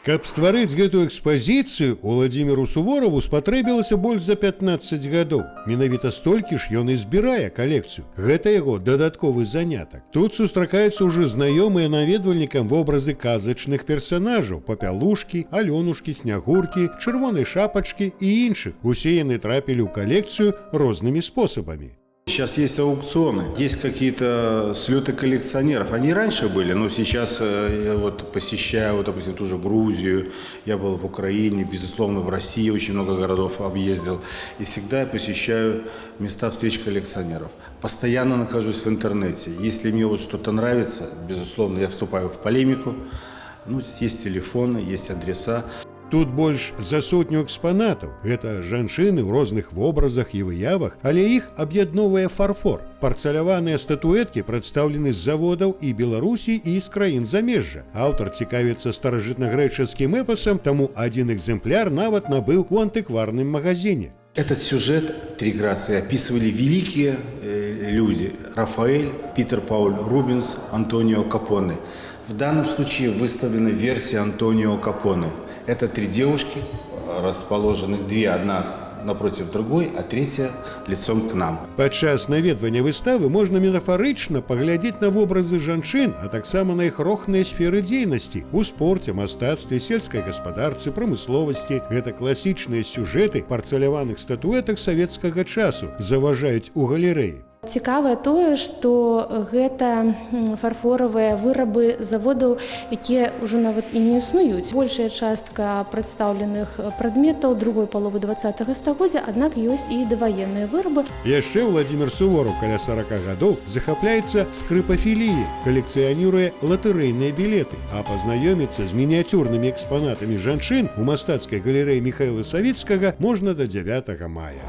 Каб стварыць гэтую экспазіцыю, Уладзіміру Суворову спатрэбілася больш за 15 гадоў. Менавіта столькі ж ён і збірае калекцыю. Гэта яго дадатковы занятак. Тут сустракаюцца ўжо знаёмыя наведвальнікам вобразы казачных персанажаў: Папялушкі, Алёнушкі, Снягуркі, Чырвонай шапачкі і іншых. Усе яны трапілі ў калекцыю рознымі спосабамі. Сейчас есть аукционы, есть какие-то слеты коллекционеров. Они и раньше были, но сейчас я вот посещаю, вот, допустим, ту же Грузию, я был в Украине, безусловно, в России очень много городов объездил. И всегда я посещаю места встреч коллекционеров. Постоянно нахожусь в интернете. Если мне вот что-то нравится, безусловно, я вступаю в полемику. Ну, есть телефоны, есть адреса. Тут больш за сотню экспанатаў. Гэта жанчыны ў розных вобразах і выявах, але іх аб'ядноўвае фарфор. Парцаляваныя статуэткі прадстаўлены з заводаў і Беларусі, і з краін замежжа. Аўтар цікавіцца старажытнагрэчаскім эпасам, таму адзін экземпляр нават набыў у антыкварным магазине. Этот сюжет «Три Грации» описывали великие люди: Рафаэль, Питер Пауль Рубенс, Антонио Капоне. В данном случае выставлена версия Антонио Капоне. Это три девушки, расположены две, одна напротив другой, а третья лицом к нам. Падчас наведвання выставы можна метафарычна паглядзець на вобразы жанчын, а таксама на іх рохныя сферы дзейнасці у спорце, мастацтве, сельскай гаспадарцы, прамысловасці. Гэта класічныя сюжэты парцаляваных статуэтак савецкага часу, заважаюць у галерэі. Цікавае тое, што гэта фарфоравыя вырабы заводаў, якія ўжо нават і не існуюць. Большая частка прадстаўленых прадметаў другой паловы 20-го стагоддзя, аднак ёсць і даваенныя вырабы. Яшчэ Уладзімір Сувораў каля 40 гадоў захапляецца скрыпафіліяй, калекцыяніруе латарэйныя білеты, а пазнаёміцца з мініяцюрнымі экспанатамі жанчын у мастацкай галерэі Міхаіла Савіцкага можна да 9 мая.